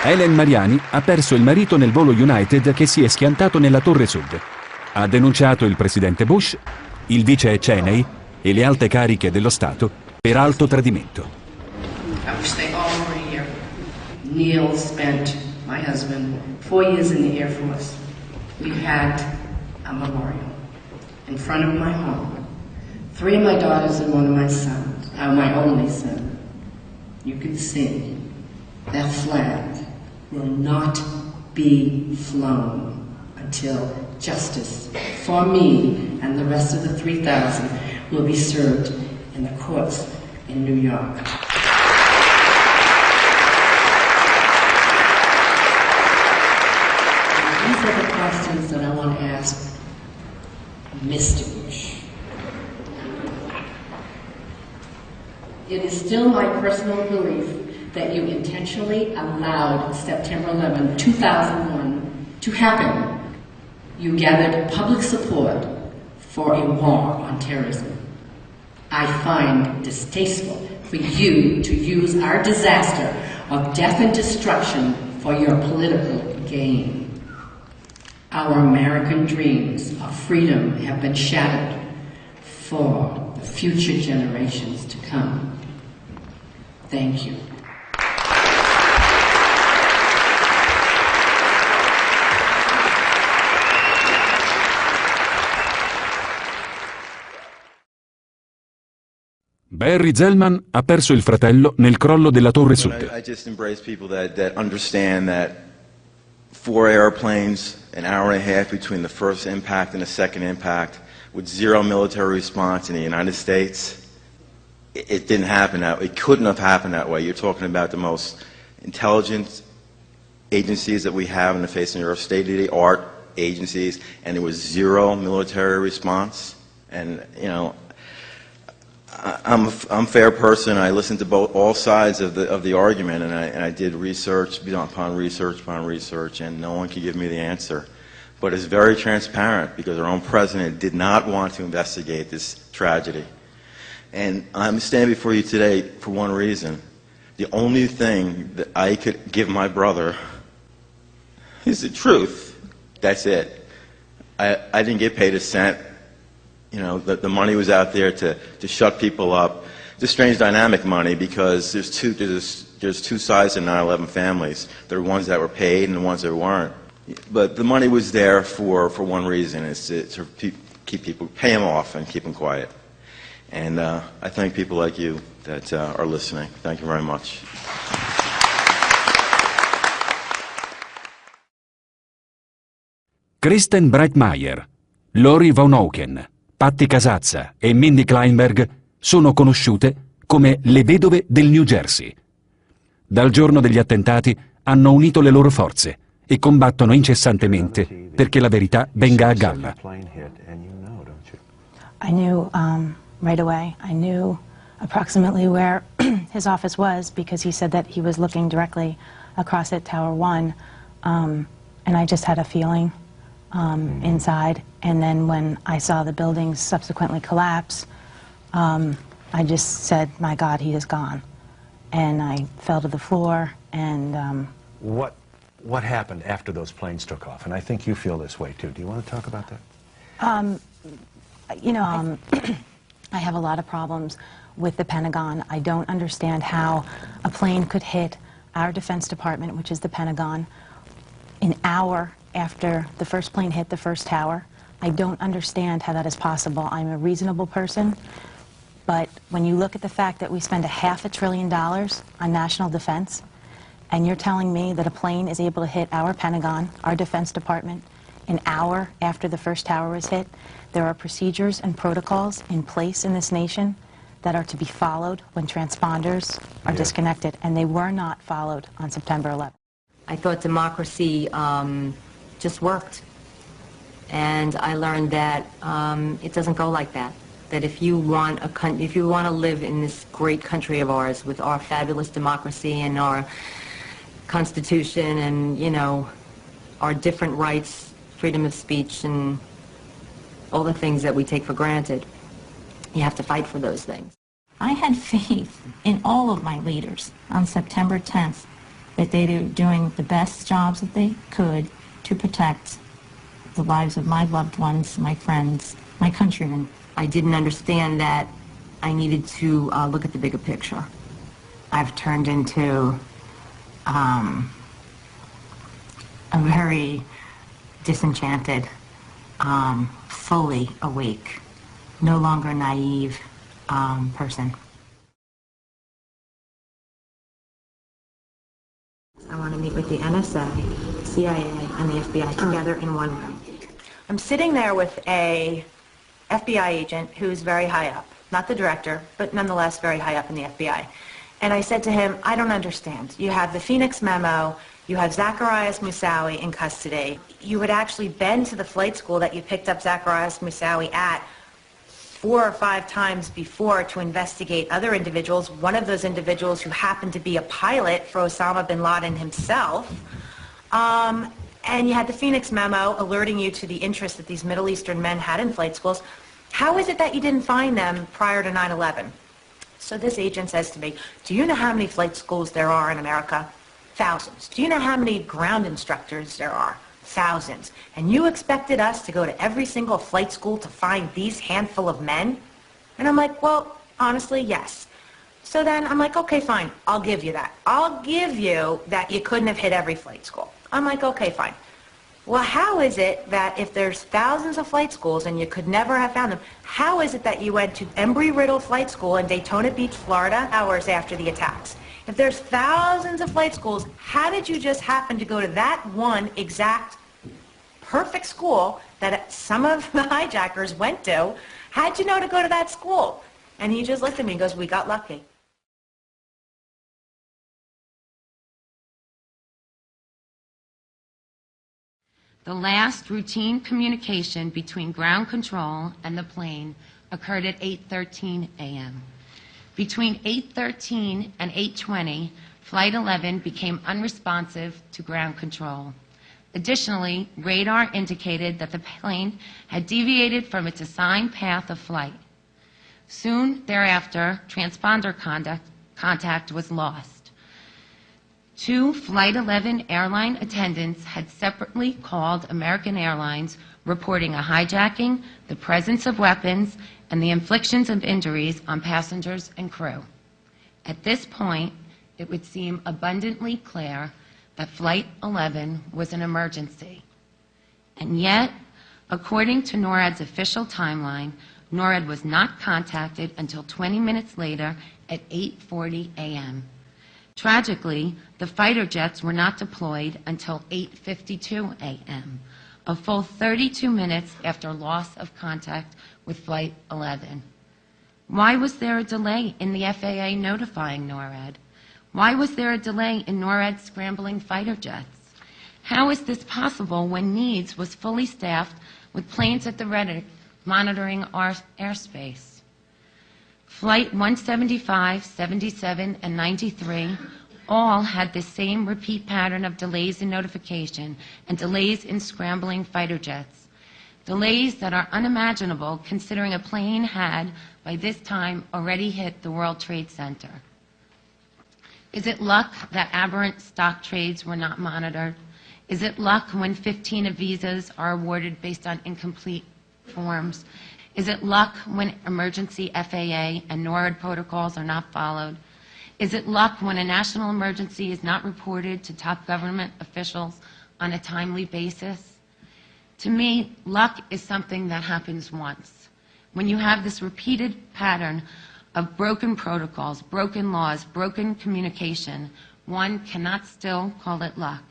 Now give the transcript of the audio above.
Helen Mariani ha perso il marito nel volo United che si è schiantato nella Torre Sud. Ha denunciato il presidente Bush, il vice Cheney e le alte cariche dello Stato per alto tradimento. I wish they all were here. Neil spent, my husband, 4 years in the Air Force. We had a memorial in front of my home. 3 of my daughters and 1 of my sons, my only son. You can see that flag will not be flown until justice for me and the rest of the 3,000 will be served in the courts in New York. These are the questions that I want to ask Mr. Bush. It is still my personal belief that you intentionally allowed September 11, 2001 to happen. You gathered public support for a war on terrorism. I find distasteful for you to use our disaster of death and destruction for your political gain. Our American dreams of freedom have been shattered for the future generations to come. Thank you. Barry Zellman ha perso il fratello nel crollo della Torre Sud. I just embrace people that understand that 4 airplanes, an hour and a half between the first impact and the second impact, with 0 military response in the United States, it didn't happen that way. It couldn't have happened that way. You're talking about the most intelligent agencies that we have in the face of Europe, state-of-the-art agencies, and there was 0 military response. And, you know, I'm a fair person. I listened to all sides of the argument, and I did research upon research, and no one could give me the answer. But it's very transparent because our own president did not want to investigate this tragedy. And I'm standing before you today for one reason. The only thing that I could give my brother is the truth. That's it. I didn't get paid a cent. You know, the money was out there to shut people up. It's a strange dynamic, money, because there's two sides to 9/11 families. There are ones that were paid and the ones that weren't. But the money was there for one reason: it's to keep people, pay them off and keep them quiet. And I thank people like you that are listening. Thank you very much. Kristen Breitmeyer, Lori Von Auken, Patti Casazza e Mindy Kleinberg sono conosciute come le vedove del New Jersey. Dal giorno degli attentati hanno unito le loro forze e combattono incessantemente perché la verità venga a galla. I knew right away. I knew approximately where his office was because he said that he was looking directly across at Tower 1, and I just had a feeling inside. And then when I saw the buildings subsequently collapse, I just said, my God, he is gone. And I fell to the floor and... What happened after those planes took off? And I think you feel this way too. Do you want to talk about that? You know, I have a lot of problems with the Pentagon. I don't understand how a plane could hit our Defense Department, which is the Pentagon, an hour after the first plane hit the first tower. I don't understand how that is possible. I'm a reasonable person, but when you look at the fact that we spend $500 billion on national defense, and you're telling me that a plane is able to hit our Pentagon, our Defense Department, an hour after the first tower was hit, there are procedures and protocols in place in this nation that are to be followed when transponders are disconnected, and they were not followed on September 11th. I thought democracy just worked. And I learned that it doesn't go like that. That if you want to live in this great country of ours with our fabulous democracy and our Constitution and, you know, our different rights, freedom of speech and all the things that we take for granted, you have to fight for those things. I had faith in all of my leaders on September 10th that they are doing the best jobs that they could to protect the lives of my loved ones, my friends, my countrymen. I didn't understand that I needed to look at the bigger picture. I've turned into a very disenchanted, fully awake, no longer naive person. I want to meet with the NSA, CIA, and the FBI together in one room. I'm sitting there with a FBI agent who's very high up, not the director, but nonetheless very high up in the FBI. And I said to him, I don't understand. You have the Phoenix memo, you have Zacharias Moussaoui in custody. You had actually been to the flight school that you picked up Zacharias Moussaoui at 4 or 5 times before to investigate other individuals, one of those individuals who happened to be a pilot for Osama bin Laden himself. And you had the Phoenix memo alerting you to the interest that these Middle Eastern men had in flight schools. How is it that you didn't find them prior to 9/11? So this agent says to me, do you know how many flight schools there are in America? Thousands. Do you know how many ground instructors there are? Thousands. And you expected us to go to every single flight school to find these handful of men? And I'm like, well, honestly, yes. So then I'm like, okay, fine, I'll give you that. I'll give you that you couldn't have hit every flight school. I'm like, okay, fine. Well, how is it that if there's thousands of flight schools and you could never have found them, how is it that you went to Embry-Riddle Flight School in Daytona Beach, Florida, hours after the attacks? If there's thousands of flight schools, how did you just happen to go to that one exact perfect school that some of the hijackers went to? How'd you know to go to that school? And he just looked at me and goes, we got lucky. The last routine communication between ground control and the plane occurred at 8:13 a.m. Between 8:13 and 8:20, Flight 11 became unresponsive to ground control. Additionally, radar indicated that the plane had deviated from its assigned path of flight. Soon thereafter, transponder contact was lost. 2 Flight 11 airline attendants had separately called American Airlines reporting a hijacking, the presence of weapons, and the inflictions of injuries on passengers and crew. At this point, it would seem abundantly clear that Flight 11 was an emergency. And yet, according to NORAD's official timeline, NORAD was not contacted until 20 minutes later at 8:40 a.m. Tragically, the fighter jets were not deployed until 8:52 a.m., a full 32 minutes after loss of contact with Flight 11. Why was there a delay in the FAA notifying NORAD? Why was there a delay in NORAD scrambling fighter jets? How is this possible when NEADS was fully staffed with planes at the ready monitoring our airspace? Flight 175, 77, and 93 all had the same repeat pattern of delays in notification and delays in scrambling fighter jets. Delays that are unimaginable considering a plane had, by this time, already hit the World Trade Center. Is it luck that aberrant stock trades were not monitored? Is it luck when 15 visas are awarded based on incomplete forms? Is it luck when emergency FAA and NORAD protocols are not followed? Is it luck when a national emergency is not reported to top government officials on a timely basis? To me, luck is something that happens once. When you have this repeated pattern of broken protocols, broken laws, broken communication, one cannot still call it luck.